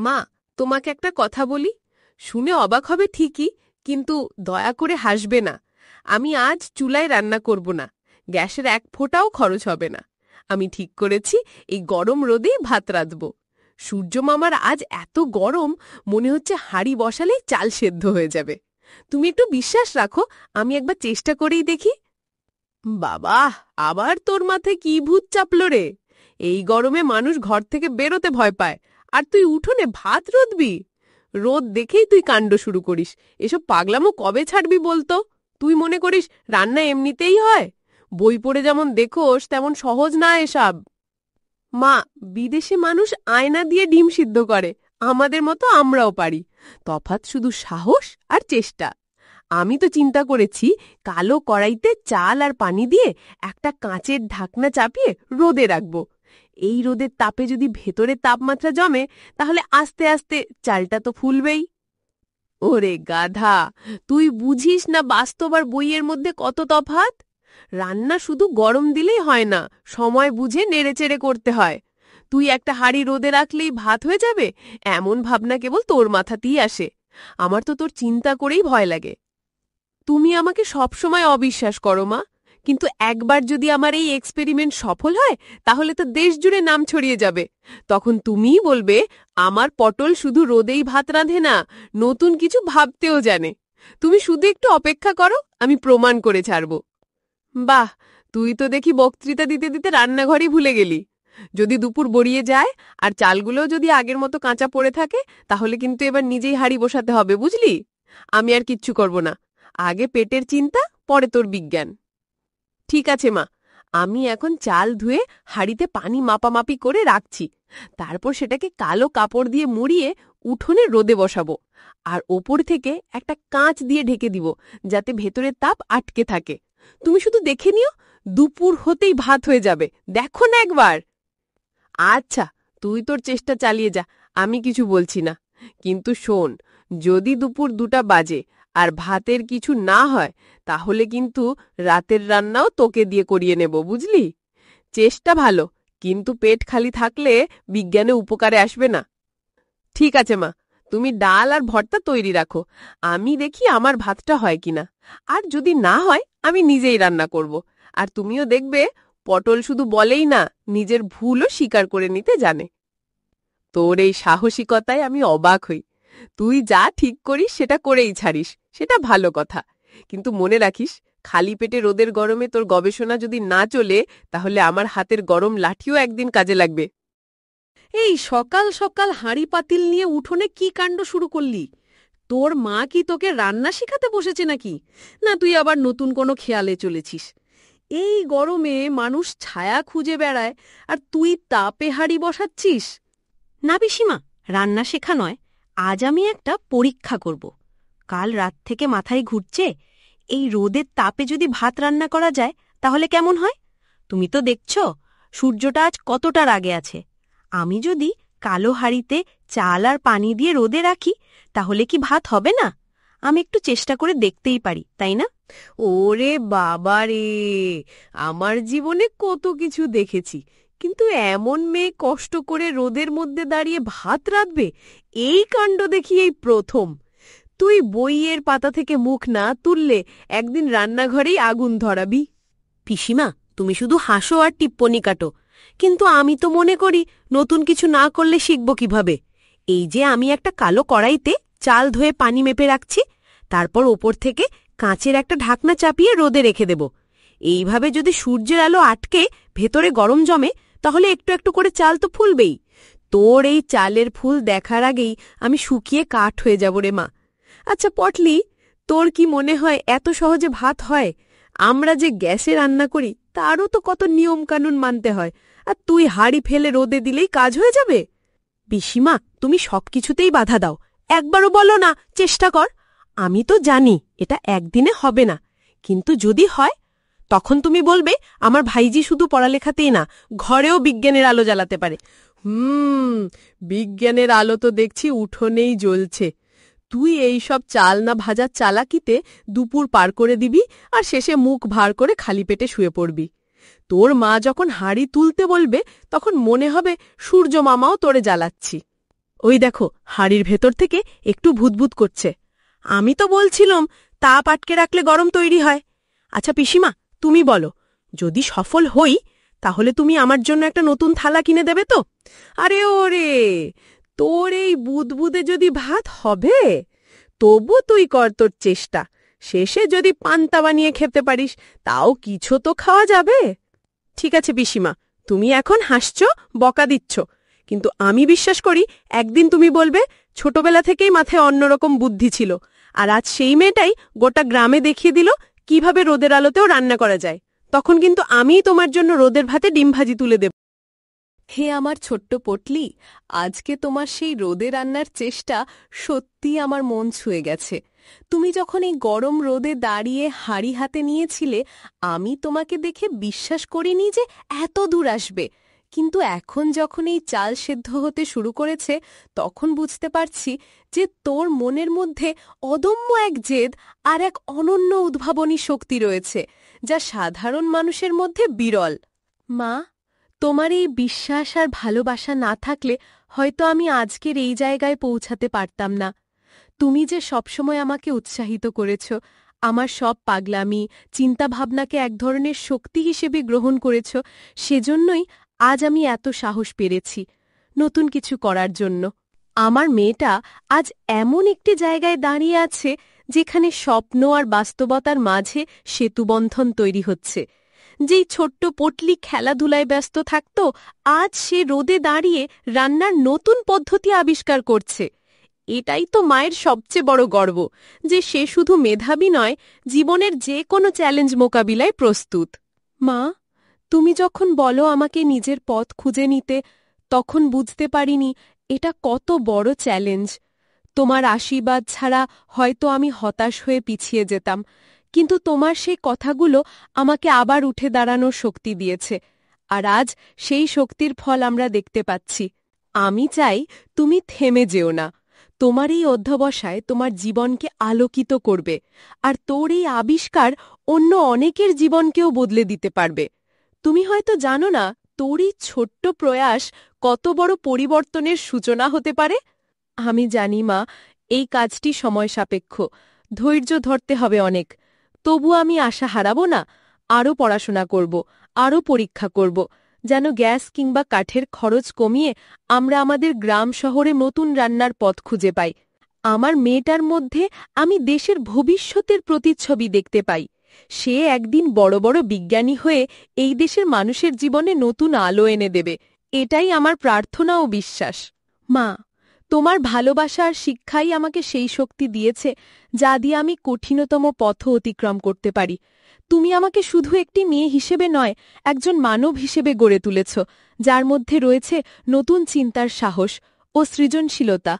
মা, তোমাকে একটা কথা বলি। শুনে অবাক হবে ঠিকই, কিন্তু দয়া করে হাসবে না। আমি আজ চুলায় রান্না করব না। গ্যাসের এক ফোঁটাও খরচ হবে না। আমি ঠিক করেছি এই গরম রোদেই ভাত রাঁধব। সূর্য মামার আজ এত গরম, মনে হচ্ছে হাঁড়ি বসালেই চাল সেদ্ধ হয়ে যাবে। তুমি একটু বিশ্বাস রাখো, আমি একবার চেষ্টা করেই দেখি। বাবা, আবার তোর মাথায় কি ভূত চাপলো রে? এই গরমে মানুষ ঘর থেকে বেরোতে ভয় পায়, আর তুই উঠোনে ভাত রোদবি? রোদ দেখেই তুই কাণ্ড শুরু করিস। এসব পাগলামো কবে ছাড়বি বলতো? তুই মনে করিস রান্না এমনিতেই হয়? বই পড়ে যেমন দেখোস তেমন সহজ না এসব। মা, বিদেশে মানুষ আয়না দিয়ে ডিম সিদ্ধ করে, আমাদের মতো আমরাও পারি। তফাৎ শুধু সাহস আর চেষ্টা। আমি তো চিন্তা করেছি কালো কড়াইতে চাল আর পানি দিয়ে একটা কাঁচের ঢাকনা চাপিয়ে রোদে রাখব। এই রোদের তাপে যদি ভেতরে তাপমাত্রা জমে, তাহলে আস্তে আস্তে চালটা তো ফুলবেই। ওরে গাধা, তুই বুঝিস না বাস্তব আর বইয়ের মধ্যে কত তফাৎ? রান্না শুধু গরম দিলেই হয় না, সময় বুঝে নেড়েচেড়ে করতে হয়। তুই একটা হাঁড়ি রোদে রাখলেই ভাত হয়ে যাবে, এমন ভাবনা কেবল তোর মাথাতেই আসে। আমার তো তোর চিন্তা করেই ভয় লাগে। তুমি আমাকে সবসময় অবিশ্বাস করো মা, কিন্তু একবার যদি আমার এই এক্সপেরিমেন্ট সফল হয়, তাহলে তো দেশ জুড়ে নাম ছড়িয়ে যাবে। তখন তুমিই বলবে আমার পটল শুধু রোদেই ভাত রাঁধে না, নতুন কিছু ভাবতেও জানে। তুমি শুধু একটু অপেক্ষা করো, আমি প্রমাণ করে ছাড়ব। বাহ, তুই তো দেখি বক্তৃতা দিতে দিতে রান্নাঘরই ভুলে গেলি। যদি দুপুর গড়িয়ে যায় আর চালগুলোও যদি আগের মতো কাঁচা পড়ে থাকে, তাহলে কিন্তু এবার নিজেই হাঁড়ি বসাতে হবে, বুঝলি? আমি আর কিচ্ছু করব না। আগে পেটের চিন্তা, পরে তোর বিজ্ঞান। ঠিক আছে মা, আমি এখন চাল ধুয়ে হাঁড়িতে পানি মাপামাপি করে রাখছি। তারপর সেটাকে কালো কাপড় দিয়ে মুড়িয়ে উঠোনে রোদে বসাবো। আর ওপর থেকে একটা কাঁচ দিয়ে ঢেকে দিব, যাতে ভেতরের তাপ আটকে থাকে। তুমি শুধু দেখে নিও, দুপুর হতেই ভাত হয়ে যাবে। দেখো না একবার। আচ্ছা, তুই তোর চেষ্টা চালিয়ে যা, আমি কিছু বলছি না। কিন্তু শোন, যদি দুপুর 2টা বাজে আর ভাতের কিছু না হয়, তাহলে কিন্তু রাতের রান্নাও তোকে দিয়ে করিয়ে নেব, বুঝলি? চেষ্টা ভালো, কিন্তু পেট খালি থাকলে বিজ্ঞানে উপকারে আসবে না। ঠিক আছে মা, তুমি ডাল আর ভর্তা তৈরি রাখো। আমি দেখি আমার ভাতটা হয় কিনা। আর যদি না হয়, আমি নিজেই রান্না করব। আর তুমিও দেখবে পটল শুধু বলেই না, নিজের ভুলও স্বীকার করে নিতে জানে। তোর এই সাহসিকতায় আমি অবাক হই। তুই যা ঠিক করিস সেটা করেই ছাড়িস, সেটা ভালো কথা। কিন্তু মনে রাখিস, খালি পেটে রোদের গরমে তোর গবেষণা যদি না চলে, তাহলে আমার হাতের গরম লাঠিও একদিন কাজে লাগবে। এই সকাল সকাল হাঁড়ি পাতিল নিয়ে উঠোনে কি কাণ্ড শুরু করলি? তোর মা কি তোকে রান্না শিখাতে বসেছে নাকি? না তুই আবার নতুন কোনো খেয়ালে চলেছিস? এই গরমে মানুষ ছায়া খুঁজে বেড়ায়, আর তুই তাপে হাঁড়ি বসাচ্ছিস? না পিসিমা, রান্না শেখা নয়, আজ আমি একটা পরীক্ষা করব। কাল রাত থেকে মাথায় ঘুরছে, এই রোদের তাপে যদি ভাত রান্না করা যায় তাহলে কেমন হয়? তুমি তো দেখছ সূর্যটা আজ কতটা রাগে আছে। আমি যদি কালো হাঁড়িতে চাল আর পানি দিয়ে রোদে রাখি, তাহলে কি ভাত হবে না? আমি একটু চেষ্টা করে দেখতেই পারি, তাই না? ওরে বাবা রে, আমার জীবনে কত কিছু দেখেছি, কিন্তু এমন মেয়ে কষ্ট করে রোদের মধ্যে দাঁড়িয়ে ভাত রাঁধবে, এই কাণ্ড দেখি এই প্রথম। তুই বইয়ের পাতা থেকে মুখ না তুললে একদিন রান্নাঘরেই আগুন ধরাবি। পিসিমা, তুমি শুধু হাসো আর টিপ্পনি কাটো, কিন্তু আমি তো মনে করি নতুন কিছু না করলে শিখব কিভাবে। এই যে আমি একটা কালো কড়াইতে চাল ধুয়ে পানি মেপে রাখছি, তারপর ওপর থেকে কাঁচের একটা ঢাকনা চাপিয়ে রোদে রেখে দেব। এইভাবে যদি সূর্যের আলো আটকে ভেতরে গরম জমে, তাহলে একটু একটু করে চাল তো ফুলবেই। তোর এই চালের ফুল দেখার আগেই আমি শুকিয়ে কাঠ হয়ে যাব রে মা। আচ্ছা পটলি, তোর কি মনে হয় এত সহজে ভাত হয়? আমরা যে গ্যাসে রান্না করি, তারও তো কত নিয়মকানুন মানতে হয়। আর তুই হাঁড়ি ফেলে রোদে দিলেই কাজ হয়ে যাবে? পিসিমা, তুমি সবকিছুতেই বাধা দাও, একবারও বলো না চেষ্টা কর। আমি তো জানি এটা একদিনে হবে না, কিন্তু যদি হয়, তখন তুমি বলবে আমার ভাইজি শুধু পড়ালেখাতেই না, ঘরেও বিজ্ঞানের আলো জ্বালাতে পারে। বিজ্ঞানের আলো তো দেখছি উঠোনেই জ্বলছে। তুই এই সব চাল না ভাজার চালাকিতে দুপুর পার করে দিবি, আর শেষে মুখ ভার করে খালি পেটে শুয়ে পড়বি। তোর মা যখন হাঁড়ি তুলতে বলবে, তখন মনে হবে সূর্য মামাও তোরে জ্বালাচ্ছি। ওই দেখো হাড়ির ভেতর থেকে একটু ভূতভূত করছে। আমি তো বলছিলাম তাপ আটকে রাখলে গরম তৈরি হয়। আচ্ছা পিসিমা, তুমি বলো, যদি সফল হই তাহলে তুমি আমার জন্য একটা নতুন থালা কিনে দেবে তো? আরে ওরে, তোর এই বুদবুদে যদি ভাত হবে, তবু তুই কর তোর চেষ্টা। শেষে যদি পান্তা বানিয়ে খেতে পারিস, তাও কিছু তো খাওয়া যাবে। ঠিক আছে পিসিমা, তুমি এখন হাসছ, বকা দিচ্ছ, কিন্তু আমি বিশ্বাস করি একদিন তুমি বলবে ছোটবেলা থেকেই মাথায় অন্যরকম বুদ্ধি ছিল, আর আজ সেই মেয়েটাই গোটা গ্রামে দেখিয়ে দিল কিভাবে রোদের আলোতেও রান্না করা যায়। তখন কিন্তু আমিই তোমার জন্য রোদের ভাতে ডিম ভাজি তুলে দেব। হে আমার ছোট্ট পটলি, আজকে তোমার সেই রোদে রান্নার চেষ্টা সত্যি আমার মন ছুঁয়ে গেছে। তুমি যখন এই গরম রোদে দাঁড়িয়ে হাঁড়ি হাতে নিয়েছিলে, আমি তোমাকে দেখে বিশ্বাস করিনি যে এত দূর আসবে। কিন্তু এখন যখন এই চাল সেদ্ধ হতে শুরু করেছে, তখন বুঝতে পারছি যে তোর মনের মধ্যে অদম্য এক জেদ আর এক অনন্য উদ্ভাবনী শক্তি রয়েছে, যা সাধারণ মানুষের মধ্যে বিরল। মা, তোমার এই বিশ্বাস আর ভালোবাসা না থাকলে হয়তো আমি আজকের এই জায়গায় পৌঁছাতে পারতাম না। তুমি যে সবসময় আমাকে উৎসাহিত করেছ, আমার সব পাগলামি, চিন্তাভাবনাকে এক ধরনের শক্তি হিসেবে গ্রহণ করেছ, সেজন্যই আজ আমি এত সাহস পেরেছি নতুন কিছু করার জন্য। আমার মেয়েটা আজ এমন একটি জায়গায় দাঁড়িয়ে আছে যেখানে স্বপ্ন আর বাস্তবতার মাঝে সেতুবন্ধন তৈরি হচ্ছে। যেই ছোট্ট পটলি খেলাধুলায় ব্যস্ত থাকত, আজ সে রোদে দাঁড়িয়ে রান্নার নতুন পদ্ধতি আবিষ্কার করছে। এটাই তো মায়ের সবচেয়ে বড় গর্ব, যে সে শুধু মেধাবী নয়, জীবনের যে কোনো চ্যালেঞ্জ মোকাবিলায় প্রস্তুত। মা, তুমি যখন বলো আমাকে নিজের পথ খুঁজে নিতে, তখন বুঝতে পারিনি এটা কত বড় চ্যালেঞ্জ। তোমার আশীর্বাদ ছাড়া হয়তো আমি হতাশ হয়ে পিছিয়ে যেতাম, কিন্তু তোমার সেই কথাগুলো আমাকে আবার উঠে দাঁড়ানোর শক্তি দিয়েছে, আর আজ সেই শক্তির ফল আমরা দেখতে পাচ্ছি। আমি চাই তুমি থেমে যেও না। তোমার এই অধ্যবসায় তোমার জীবনকে আলোকিত করবে, আর তোর এই আবিষ্কার অন্য অনেকের জীবনকেও বদলে দিতে পারবে। তুমি হয়তো জানো না, তোর এই ছোট্ট প্রয়াস কত বড় পরিবর্তনের সূচনা হতে পারে। আমি জানি মা, এই কাজটি সময় সাপেক্ষ, ধৈর্য ধরতে হবে অনেক। তবু আমি আশা হারাব না। আরও পড়াশোনা করব, আরও পরীক্ষা করব, যেন গ্যাস কিংবা কাঠের খরচ কমিয়ে আমরা আমাদের গ্রাম শহরে নতুন রান্নার পথ খুঁজে পাই। আমার মেয়েটার মধ্যে আমি দেশের ভবিষ্যতের প্রতিচ্ছবি দেখতে পাই। সে একদিন বড় বড় বিজ্ঞানী হয়ে এই দেশের মানুষের জীবনে নতুন আলো এনে দেবে, এটাই আমার প্রার্থনা ও বিশ্বাস। মা, তোমার ভালোবাসা আর শিক্ষাই আমাকে সেই শক্তি দিয়েছে যা দিয়ে আমি কঠিনতম পথ অতিক্রম করতে পারি। তুমি আমাকে শুধু একটি মেয়ে হিসেবে নয়, একজন মানব হিসেবে গড়ে তুলেছ, যার মধ্যে রয়েছে নতুন চিন্তার সাহস ও সৃজনশীলতা।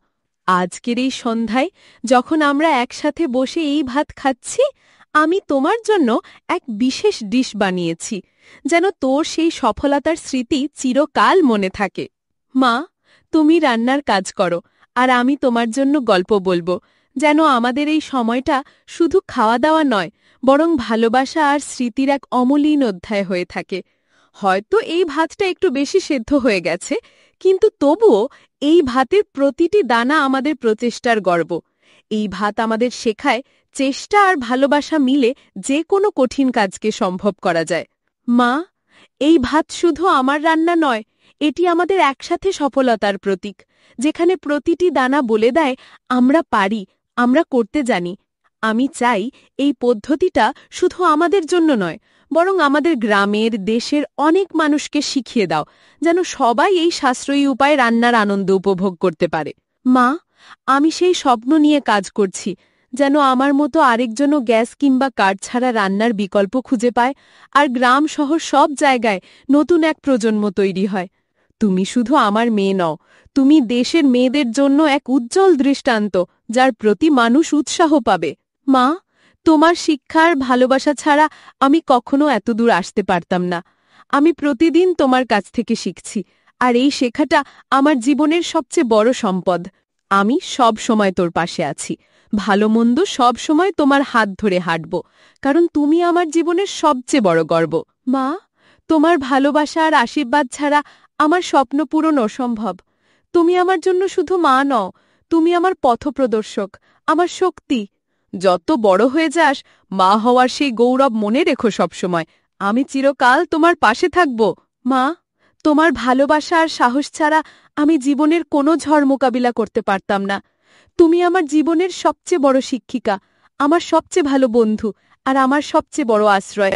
আজকের এই সন্ধ্যায় যখন আমরা একসাথে বসে এই ভাত খাচ্ছি, আমি তোমার জন্য এক বিশেষ ডিশ বানিয়েছি, যেন তোর সেই সফলতার স্মৃতি চিরকাল মনে থাকে। মা, তুমি রান্নার কাজ করো, আর আমি তোমার জন্য গল্প বলবো, যেন আমাদের এই সময়টা শুধু খাওয়া দাওয়া নয়, বরং ভালোবাসা আর স্মৃতির এক অমলিন অধ্যায় হয়ে থাকে। হয়তো এই ভাতটা একটু বেশি সেদ্ধ হয়ে গেছে, কিন্তু তবুও এই ভাতের প্রতিটি দানা আমাদের প্রচেষ্টার গর্ব। এই ভাত আমাদের শেখায় চেষ্টা আর ভালোবাসা মিলে যে কোনো কঠিন কাজকে সম্ভব করা যায়। মা, এই ভাত শুধু আমার রান্না নয়, এটি আমাদের একসাথে সফলতার প্রতীক, যেখানে প্রতিটি দানা বলে দেয় আমরা পারি, আমরা করতে জানি। আমি চাই এই পদ্ধতিটা শুধু আমাদের জন্য নয়, বরং আমাদের গ্রামের, দেশের অনেক মানুষকে শিখিয়ে দাও, যেন সবাই এই সাশ্রয়ী উপায়ে রান্নার আনন্দ উপভোগ করতে পারে। মা, আমি সেই স্বপ্ন নিয়ে কাজ করছি, যেন আমার মতো আরেকজনও গ্যাস কিংবা কাঠ ছাড়া রান্নার বিকল্প খুঁজে পায়, আর গ্রাম শহর সব জায়গায় নতুন এক প্রজন্ম তৈরি হয়। তুমি শুধু আমার মেয়ে নও, তুমি দেশের মেয়েদের জন্য এক উজ্জ্বল দৃষ্টান্ত, যার প্রতি মানুষ উৎসাহ পাবে। মা, তোমার শিক্ষা আর ভালোবাসা ছাড়া আমি কখনো এতদূর আসতে পারতাম না। আমি প্রতিদিন তোমার কাছ থেকে শিখছি, আর এই শেখাটা আমার জীবনের সবচেয়ে বড় সম্পদ। আমি সব সময় তোর পাশে আছি, ভালো মন্দ সব সময় তোমার হাত ধরে হাঁটব, কারণ তুমি আমার জীবনের সবচেয়ে বড় গর্ব। মা, তোমার ভালোবাসা আর আশীর্বাদ ছাড়া আমার স্বপ্ন পূরণ অসম্ভব। তুমি আমার জন্য শুধু মা নও, তুমি আমার পথপ্রদর্শক, আমার শক্তি। যত বড় হয়ে যাস, মা হওয়ার সেই গৌরব মনে রেখো সবসময়। আমি চিরকাল তোমার পাশে থাকব। মা, তোমার ভালোবাসা আর সাহস ছাড়া আমি জীবনের কোনো ঝড় মোকাবিলা করতে পারতাম না। তুমি আমার জীবনের সবচেয়ে বড় শিক্ষিকা, আমার সবচেয়ে ভালো বন্ধু আর আমার সবচেয়ে বড় আশ্রয়।